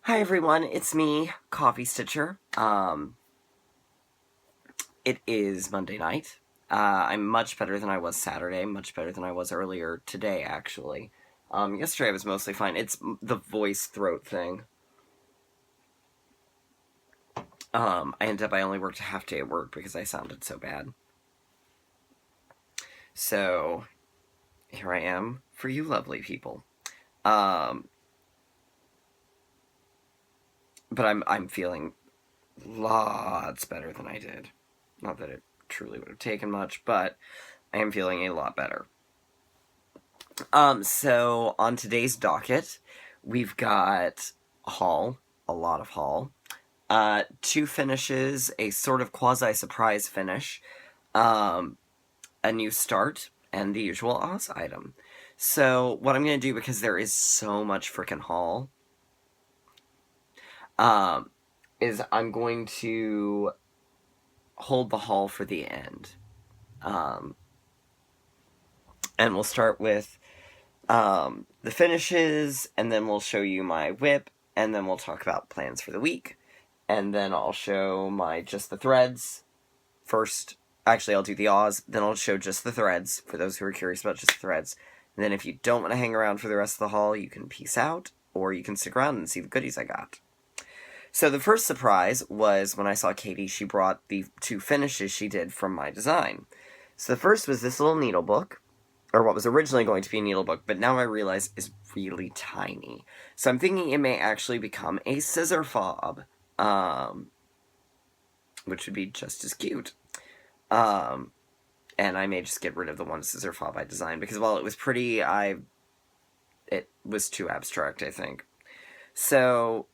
Hi everyone, it's me, Coffee Stitcher. It is Monday night. I'm much better than I was Saturday, much better than I was earlier today, actually. Yesterday I was mostly fine. It's the voice throat thing. I only worked a half day at work because I sounded so bad. So, here I am for you lovely people. Um, but I'm feeling lots better than I did. Not that it truly would have taken much, but I am feeling a lot better. So on today's docket, we've got haul, a lot of haul, two finishes, a sort of quasi-surprise finish, um, a new start, and the usual Oz item. So what I'm going to do, because there is so much freaking haul, um, is I'm going to hold the haul for the end. And we'll start with the finishes, and then we'll show you my whip, and then we'll talk about plans for the week, and then I'll show my just the threads first. Actually, I'll do the Oz, then I'll show just the threads for those who are curious about just the threads. And then if you don't want to hang around for the rest of the haul, you can peace out, or you can stick around and see the goodies I got. So the first surprise was when I saw Katie. She brought the two finishes she did from my design. So the first was this little needle book, or what was originally going to be a needle book, but now I realize is really tiny. So I'm thinking it may actually become a scissor fob, which would be just as cute. And I may just get rid of the one scissor fob I designed, because while it was pretty, it was too abstract, I think. So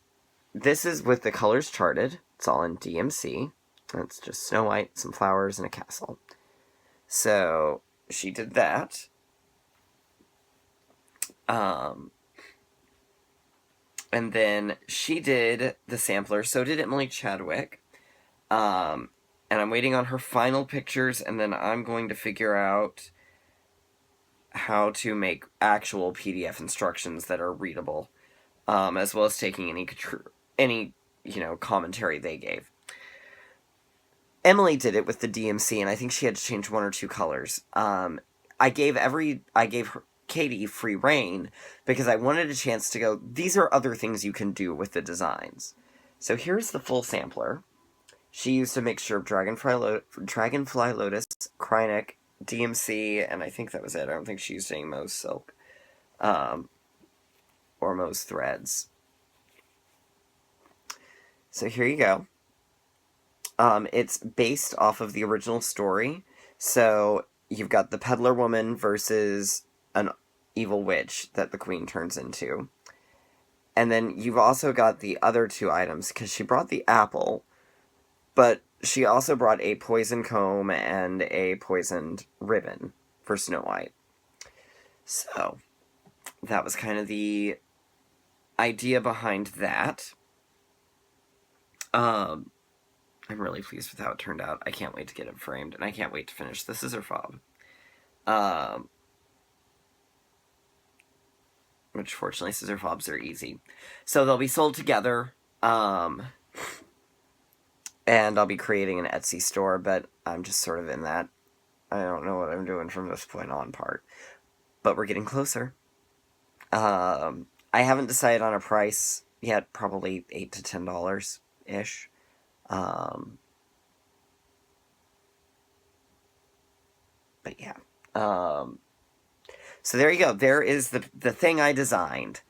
this is with the colors charted. It's all in DMC. It's just Snow White, some flowers, and a castle. So she did that. And then she did the sampler, so did Emily Chadwick. And I'm waiting on her final pictures, and then I'm going to figure out how to make actual PDF instructions that are readable, as well as taking any commentary they gave. Emily did it with the DMC, and I think she had to change one or two colors. I gave her Katie free reign because I wanted a chance to go, these are other things you can do with the designs. So here's the full sampler. She used a mixture of Dragonfly Lotus, Krynic, DMC, and I think that was it. I don't think she used any Mo's silk. Or Mo's threads. So here you go. It's based off of the original story. So you've got the peddler woman versus an evil witch that the queen turns into. And then you've also got the other two items, because she brought the apple, but she also brought a poisoned comb and a poisoned ribbon for Snow White. So that was kind of the idea behind that. I'm really pleased with how it turned out. I can't wait to get it framed, and I can't wait to finish the scissor fob. Which, fortunately, scissor fobs are easy. So they'll be sold together, and I'll be creating an Etsy store, but I'm just sort of in that I don't know what I'm doing from this point on part. But we're getting closer. I haven't decided on a price yet, probably $8 to $10-ish. But yeah. So there you go. There is the thing I designed.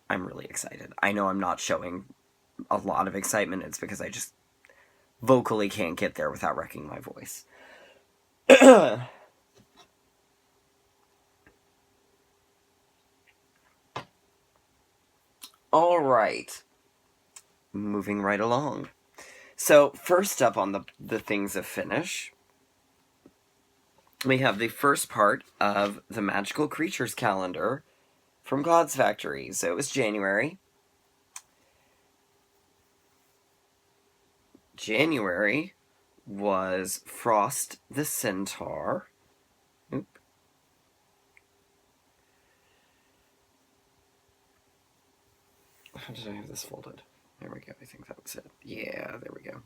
I'm really excited. I know I'm not showing a lot of excitement. It's because I just vocally can't get there without wrecking my voice. All right. Moving right along. So first up on the things of finish, we have the first part of the Magical Creatures calendar from God's Factory. So it was January. January was Frost the Centaur. Oop. How did I have this folded? There we go. I think that was it. Yeah, there we go.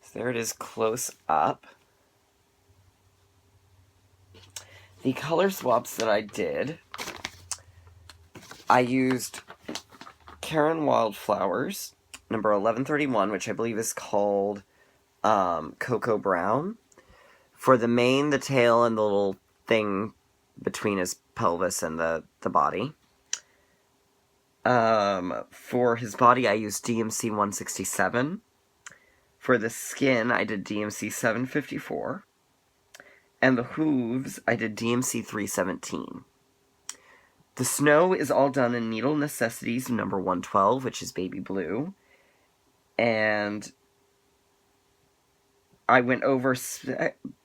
So there it is close up. The color swaps that I did, I used Karen Wildflowers, number 1131, which I believe is called Cocoa Brown, for the mane, the tail, and the little thing between his pelvis and the body. For his body, I used DMC 167. For the skin, I did DMC 754. And the hooves, I did DMC 317. The snow is all done in Needle Necessities number 112, which is baby blue. And I went over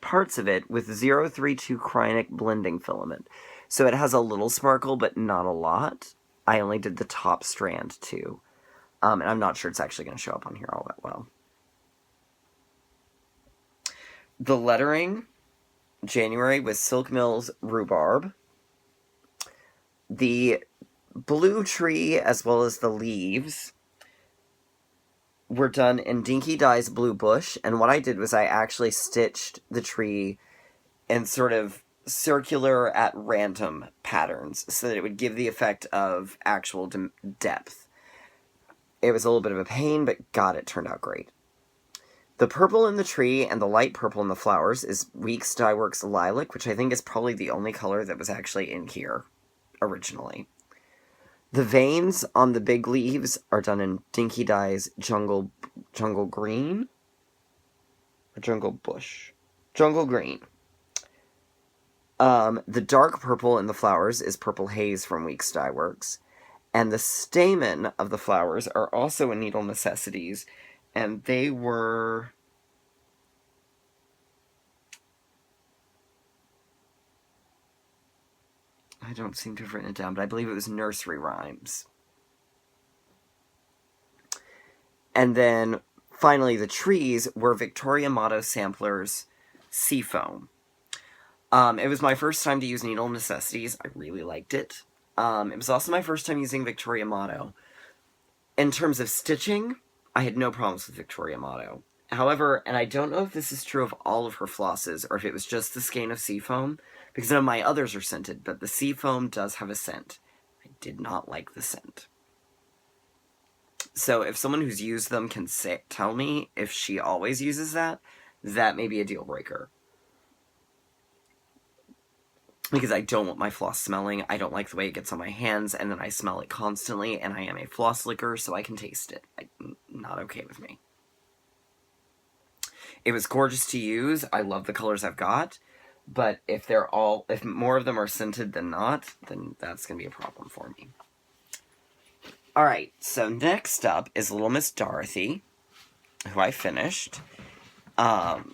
parts of it with 032 Cryonic blending filament. So it has a little sparkle, but not a lot. I only did the top strand, too. And I'm not sure it's actually going to show up on here all that well. The lettering, January, was Silk Mills Rhubarb. The blue tree, as well as the leaves, were done in Dinky Dye's Blue Bush, and what I did was I actually stitched the tree in sort of circular at random patterns so that it would give the effect of actual depth. It was a little bit of a pain, but God, it turned out great. The purple in the tree and the light purple in the flowers is Weeks Dye Works Lilac, which I think is probably the only color that was actually in here originally. The veins on the big leaves are done in Dinky Dye's Jungle Green? Or Jungle Bush? Jungle Green. The dark purple in the flowers is Purple Haze from Weeks Dye Works. And the stamen of the flowers are also in Needle Necessities. And they were... I don't seem to have written it down, but I believe it was Nursery Rhymes. And then, finally, the trees were Victoria Motto Samplers Seafoam. It was my first time to use Needle Necessities. I really liked it. It was also my first time using Victoria Motto. In terms of stitching, I had no problems with Victoria Motto. However, and I don't know if this is true of all of her flosses, or if it was just the skein of Seafoam, because none of my others are scented, but the Seafoam does have a scent. I did not like the scent. So if someone who's used them can tell me if she always uses that, that may be a deal breaker. Because I don't want my floss smelling, I don't like the way it gets on my hands, and then I smell it constantly, and I am a floss licker, so I can taste it. Not okay with me. It was gorgeous to use, I love the colors I've got, but if more of them are scented than not, then that's going to be a problem for me. Alright, so next up is Little Miss Dorothy, who I finished. And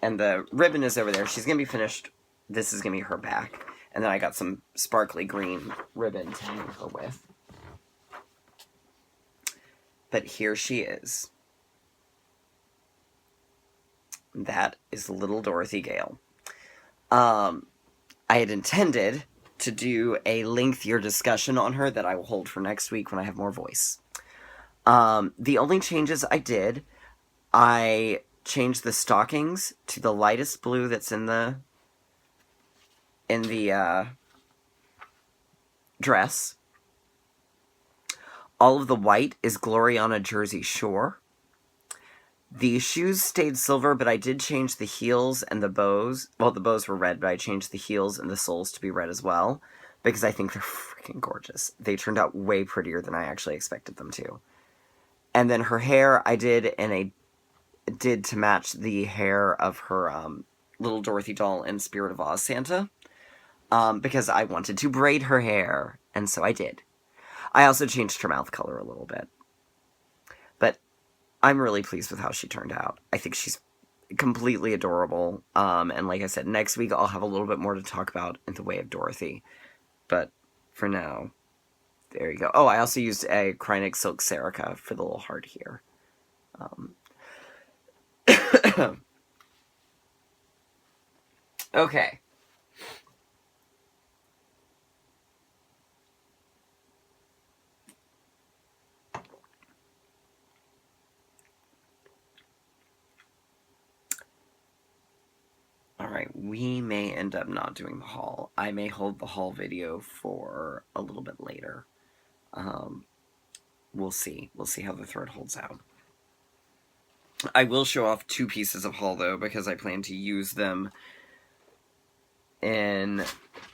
the ribbon is over there. She's going to be finished. This is going to be her back. And then I got some sparkly green ribbon to hang her with. But here she is. That is little Dorothy Gale. I had intended to do a lengthier discussion on her that I will hold for next week when I have more voice. The only changes I did, I changed the stockings to the lightest blue that's in the dress. All of the white is Gloriana Jersey Shore. The shoes stayed silver, but I did change the heels and the bows. Well, the bows were red, but I changed the heels and the soles to be red as well, because I think they're freaking gorgeous. They turned out way prettier than I actually expected them to. And then her hair, I did to match the hair of her little Dorothy doll in Spirit of Oz Santa, because I wanted to braid her hair, and so I did. I also changed her mouth color a little bit. But I'm really pleased with how she turned out. I think she's completely adorable. And like I said, next week I'll have a little bit more to talk about in the way of Dorothy. But for now, there you go. Oh, I also used a Cryonic Silk Serica for the little heart here. Okay. Alright, we may end up not doing the haul. I may hold the haul video for a little bit later. We'll see. We'll see how the thread holds out. I will show off 2 pieces of haul, though, because I plan to use them in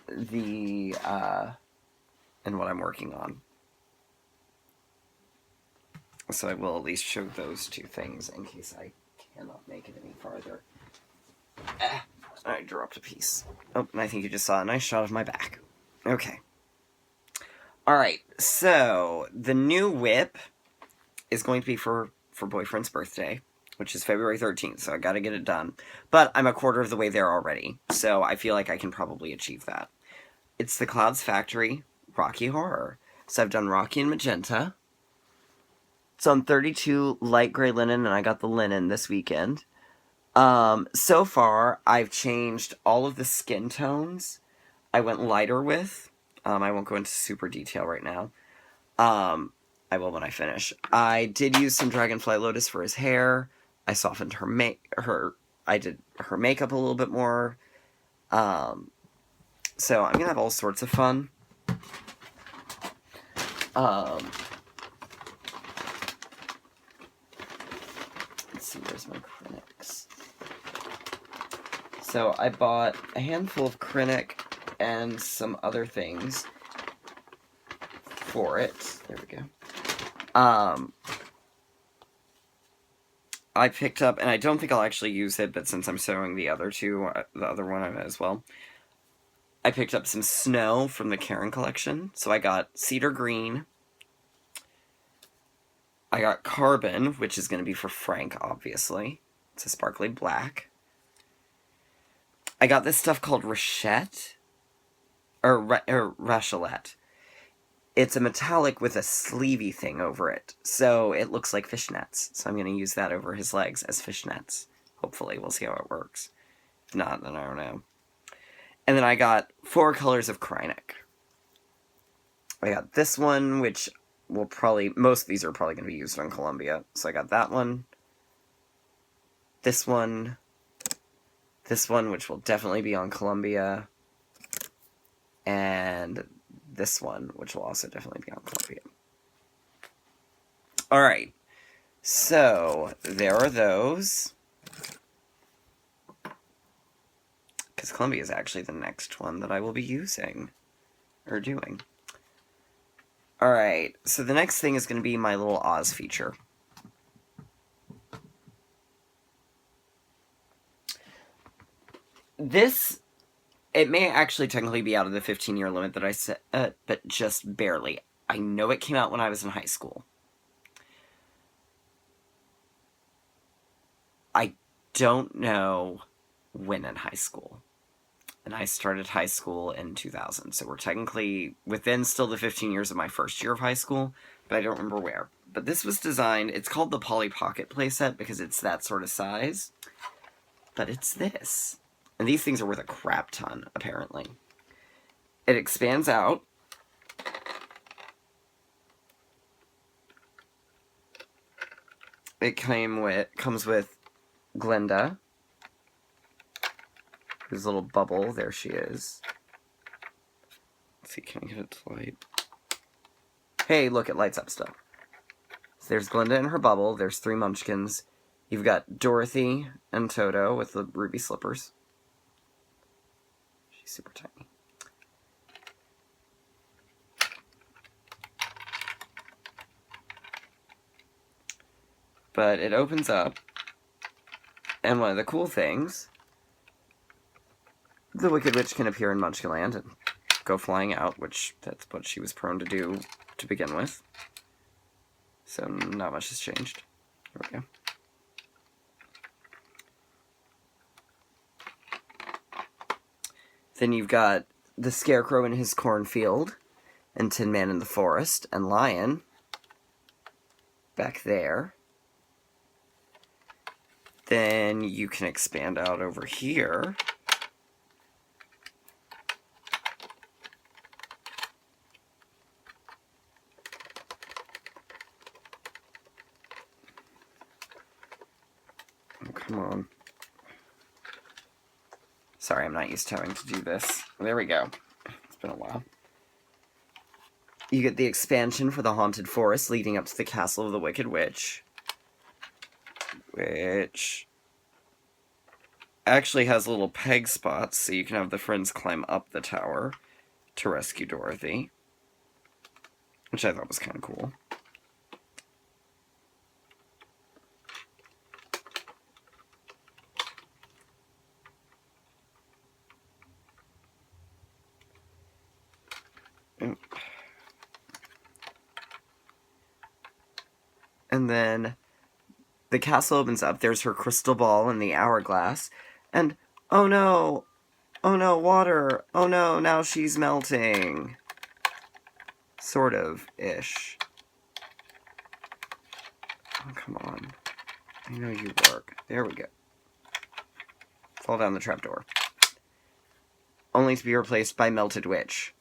the, in what I'm working on. So I will at least show those 2 things in case I cannot make it any farther. I dropped a piece. Oh, and I think you just saw a nice shot of my back. Okay. Alright, so the new whip is going to be for boyfriend's birthday, which is February 13th, so I gotta get it done. But I'm a quarter of the way there already, so I feel like I can probably achieve that. It's the Clouds Factory Rocky Horror. So I've done Rocky and Magenta. It's on 32 light gray linen, and I got the linen this weekend. So far, I've changed all of the skin tones I went lighter with. I won't go into super detail right now. I will when I finish. I did use some Dragonfly Lotus for his hair. I softened I did her makeup a little bit more. So I'm gonna have all sorts of fun. Let's see, where's my Krennics? So I bought a handful of Krennic and some other things for it. There we go. I picked up, and I don't think I'll actually use it, but since I'm sewing the other 2, the other one I might as well. I picked up some snow from the Karen collection. So I got Cedar Green. I got Carbon, which is going to be for Frank, obviously. It's a sparkly black. I got this stuff called Rachette. Or Rachelette. It's a metallic with a sleevey thing over it. So it looks like fishnets. So I'm going to use that over his legs as fishnets. Hopefully, we'll see how it works. If not, then I don't know. And then I got 4 colors of Krennic. I got this one, which will probably... Most of these are probably going to be used on Columbia. So I got that one. This one, which will definitely be on Columbia. And this one, which will also definitely be on Columbia. Alright. So, there are those. Because Columbia is actually the next one that I will be using. Or doing. Alright, so the next thing is going to be my little Oz feature. This, it may actually technically be out of the 15-year limit that I set, but just barely. I know it came out when I was in high school. I don't know when in high school. And I started high school in 2000, so we're technically within still the 15 years of my first year of high school, but I don't remember where. But this was designed, it's called the Polly Pocket playset because it's that sort of size, but it's this. And these things are worth a crap ton, apparently. It expands out. It comes with Glinda. His little bubble, there she is. Let's see, can I get it to light? Hey, look, it lights up still. So there's Glinda in her bubble, there's 3 munchkins. You've got Dorothy and Toto with the ruby slippers. She's super tiny. But it opens up, and one of the cool things, the Wicked Witch can appear in Munchkinland and go flying out, which that's what she was prone to do to begin with. So not much has changed. Here we go. Then you've got the Scarecrow in his cornfield, and Tin Man in the forest, and Lion back there. Then you can expand out over here Come on. Sorry, I'm not used to having to do this. There we go. It's been a while. You get the expansion for the Haunted Forest leading up to the Castle of the Wicked Witch. Which actually has little peg spots, so you can have the friends climb up the tower to rescue Dorothy. Which I thought was kind of cool. And then the castle opens up. There's her crystal ball and the hourglass. And, oh no, water. Oh no, now she's melting. Sort of-ish. Oh, come on. I know you work. There we go. Fall down the trapdoor. Only to be replaced by Melted Witch.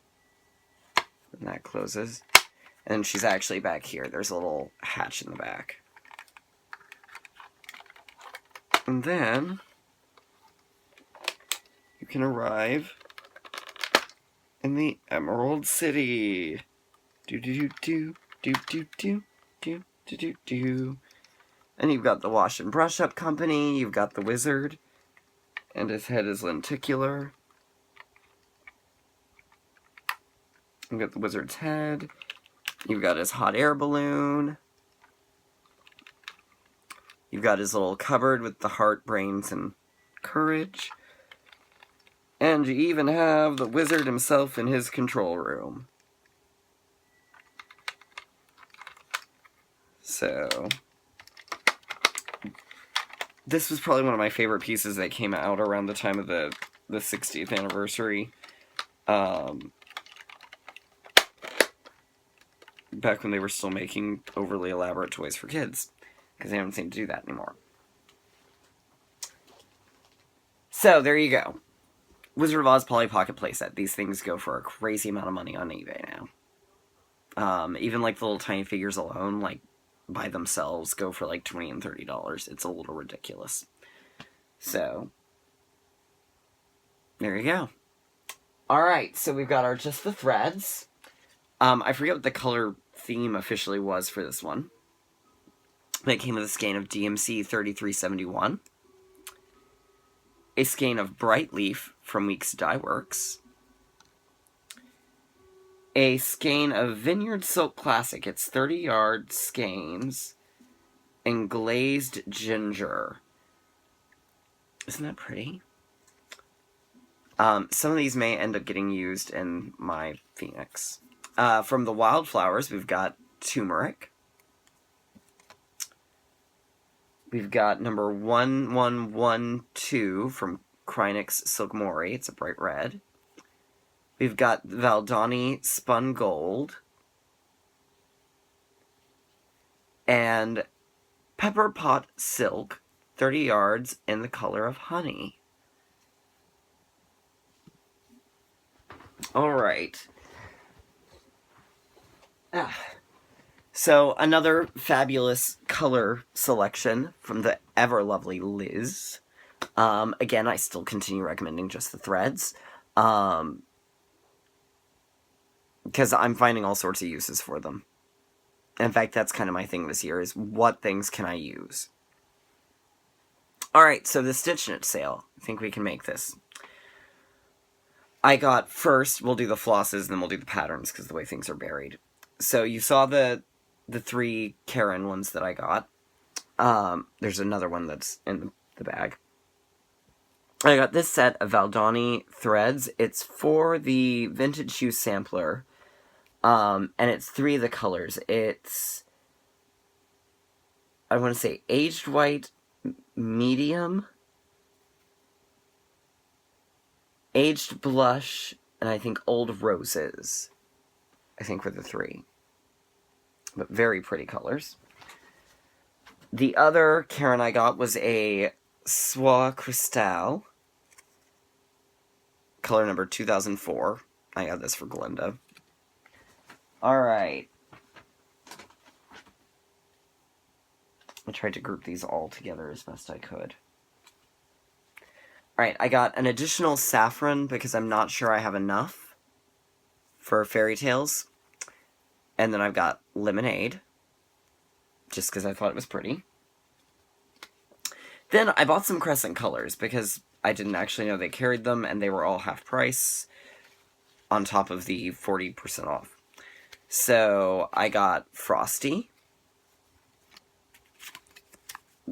And that closes. And she's actually back here. There's a little hatch in the back. And then you can arrive in the Emerald City. Do-do-do-do, do-do-do, do-do-do-do. And you've got the Wash and Brush Up Company, you've got the Wizard, and his head is lenticular. You've got the Wizard's head, you've got his hot air balloon, you've got his little cupboard with the heart, brains, and courage, and you even have the Wizard himself in his control room. So, this was probably one of my favorite pieces that came out around the time of the 60th anniversary. Back when they were still making overly elaborate toys for kids, because they don't seem to do that anymore. So, there you go. Wizard of Oz Polly Pocket playset. These things go for a crazy amount of money on eBay now. Even like the little tiny figures alone, like by themselves, go for like $20 and $30. It's a little ridiculous. So, there you go. Alright, so we've got our Just the Threads. I forget what the color theme officially was for this one. But it came with a skein of DMC 3371. A skein of Bright Leaf from Weeks Dye Works. A skein of Vineyard Silk Classic. It's 30-yard skeins in glazed ginger. Isn't that pretty? Some of these may end up getting used in my Phoenix. From the Wildflowers, we've got Turmeric. We've got number 1112 from Krynix Silk Mori. It's a bright red. We've got Valdani Spun Gold. And Pepper Pot Silk, 30 yards in the color of honey. Alright. So, another fabulous color selection from the ever lovely Liz. Again, I still continue recommending Just the Threads. Because I'm finding all sorts of uses for them. In fact, that's kind of my thing this year, is what things can I use? Alright, so the Stitch Knit sale. I think we can make this. I got, first, we'll do the flosses, and then we'll do the patterns, because the way things are buried. So you saw the 3 Karen ones that I got. There's another one that's in the bag. I got this set of Valdani threads. It's for the Vintage Shoe Sampler. And it's 3 of the colors. It's, I want to say, Aged White, Medium, Aged Blush, and I think Old Roses. I think were the 3. But very pretty colors. The other Karen I got was a Soie Cristal. Color number 2004. I got this for Glenda. Alright. I tried to group these all together as best I could. Alright, I got an additional saffron because I'm not sure I have enough for fairy tales. And then I've got lemonade, just because I thought it was pretty. Then I bought some crescent colors because I didn't actually know they carried them, and they were all half price on top of the 40% off. So I got Frosty,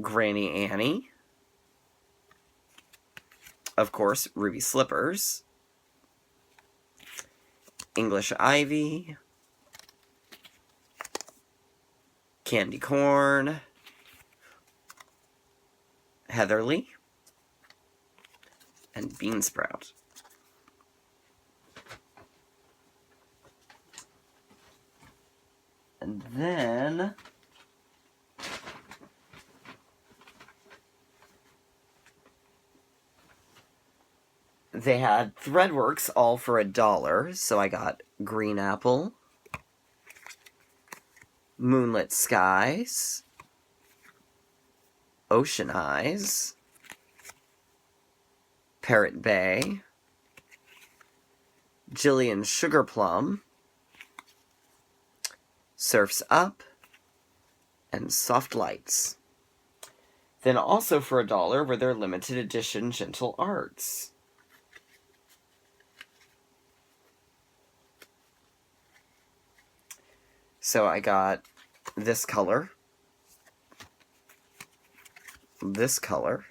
Granny Annie, of course, Ruby Slippers, English Ivy, Candy Corn, Heatherly, and Beansprout. And then they had Threadworks all for $1, so I got Green Apple, Moonlit Skies, Ocean Eyes, Parrot Bay, Jillian Sugar Plum, Surf's Up, and Soft Lights. Then also for $1 were their limited edition Gentle Arts. So I got this color, this color.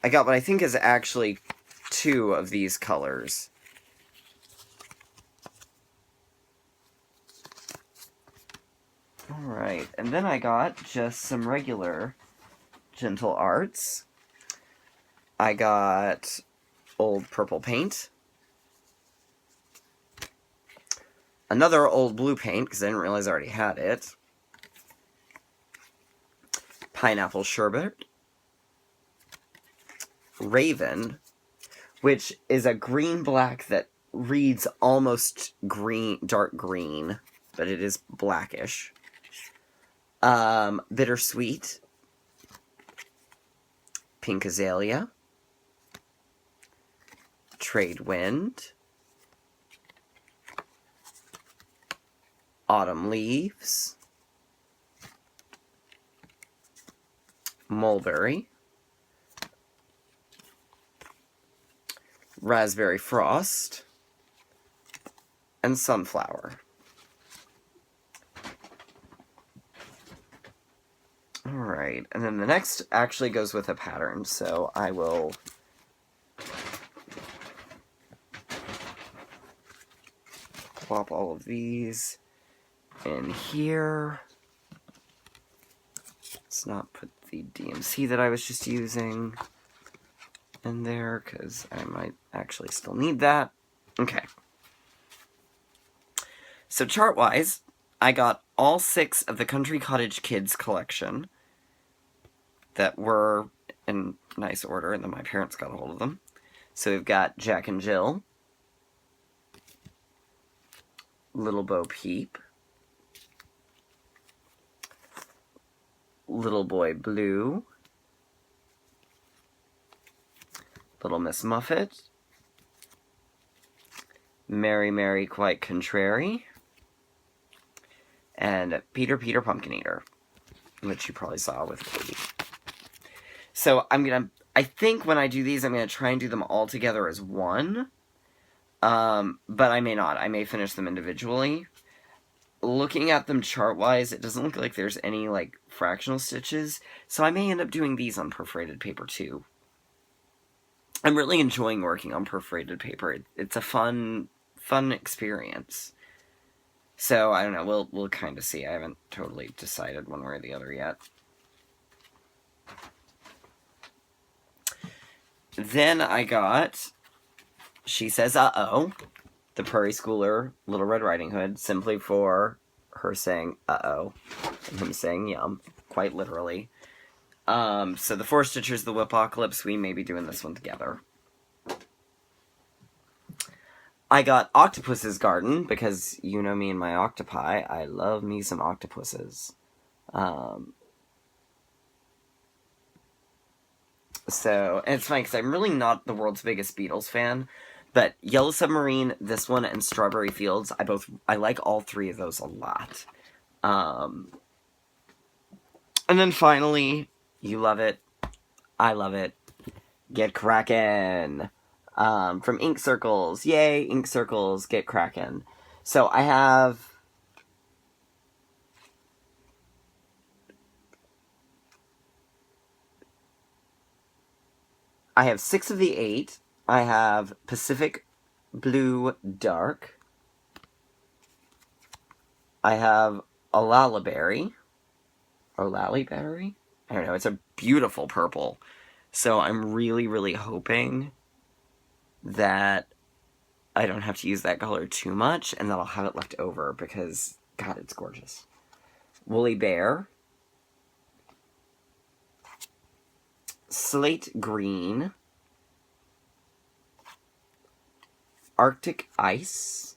I got what I think is actually 2 of these colors. Alright, and then I got just some regular Gentle Arts. I got Old Purple Paint, another Old Blue Paint, because I didn't realize I already had it, Pineapple Sherbet, Raven, which is a green-black that reads almost green, dark green, but it is blackish. Bittersweet, Pink Azalea, Trade Wind, Autumn Leaves, Mulberry, Raspberry Frost, and Sunflower. Alright, and then the next actually goes with a pattern, so I will plop all of these in here. Let's not put the DMC that I was just using in there, because I might actually still need that. Okay. So chart-wise, I got all 6 of the Country Cottage Kids collection that were in nice order, and then my parents got a hold of them. So we've got Jack and Jill, Little Bo Peep, Little Boy Blue, Little Miss Muffet, Mary Mary Quite Contrary, and Peter Peter Pumpkin Eater, which you probably saw with Baby. So I think when I do these, I'm gonna try and do them all together as one. But I may not. I may finish them individually. Looking at them chart-wise, it doesn't look like there's any, like, fractional stitches, so I may end up doing these on perforated paper, too. I'm really enjoying working on perforated paper. It's a fun experience. So, I don't know, we'll kind of see. I haven't totally decided one way or the other yet. Then I got She Says Uh-Oh, the Prairie Schooler Little Red Riding Hood, simply for her saying uh-oh, and him saying yum, quite literally. So the 4 Stitchers, the Whipocalypse, we may be doing this one together. I got Octopus's Garden, because you know me and my octopi. I love me some octopuses. So, and it's funny because I'm really not the world's biggest Beatles fan, but Yellow Submarine, this one, and Strawberry Fields, I like all three of those a lot. And then finally, you love it, I love it, Get Kraken. From Ink Circles. Yay, Ink Circles, Get Kraken. So I have six of the eight. I have Pacific Blue Dark. I have Olaliberry. Olaliberry? I don't know. It's a beautiful purple. So I'm really, really hoping that I don't have to use that color too much and that I'll have it left over because, God, it's gorgeous. Woolly Bear. Slate Green. Arctic Ice.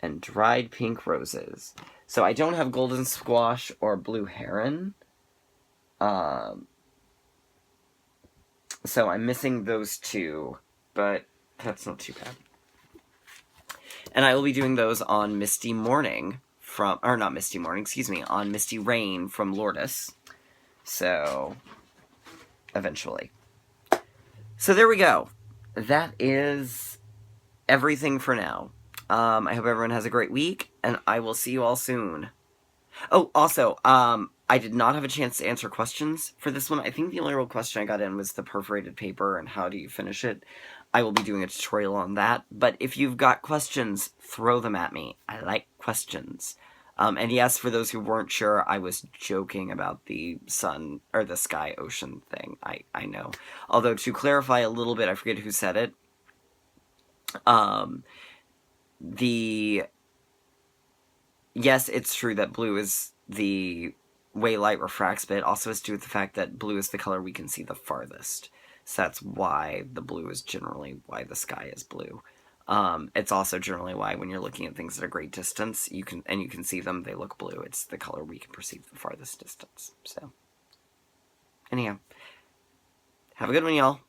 And Dried Pink Roses. So I don't have Golden Squash or Blue Heron. So I'm missing those two, but that's not too bad. And I will be doing those on Misty Morning from, or not Misty Morning, excuse me, on Misty Rain from Lourdes. So, eventually. So there we go. That is everything for now. I hope everyone has a great week, and I will see you all soon. Oh, also, I did not have a chance to answer questions for this one. I think the only real question I got in was the perforated paper and how do you finish it. I will be doing a tutorial on that, but if you've got questions, throw them at me. I like questions. And yes, for those who weren't sure, I was joking about the sun, or the sky ocean thing. I know. Although, to clarify a little bit, I forget who said it. Yes, it's true that blue is the way light refracts, but it also has to do with the fact that blue is the color we can see the farthest. So that's why the blue is generally why the sky is blue. It's also generally why when you're looking at things at a great distance, you can see them, they look blue. It's the color we can perceive the farthest distance. So, anyhow, have a good one, y'all.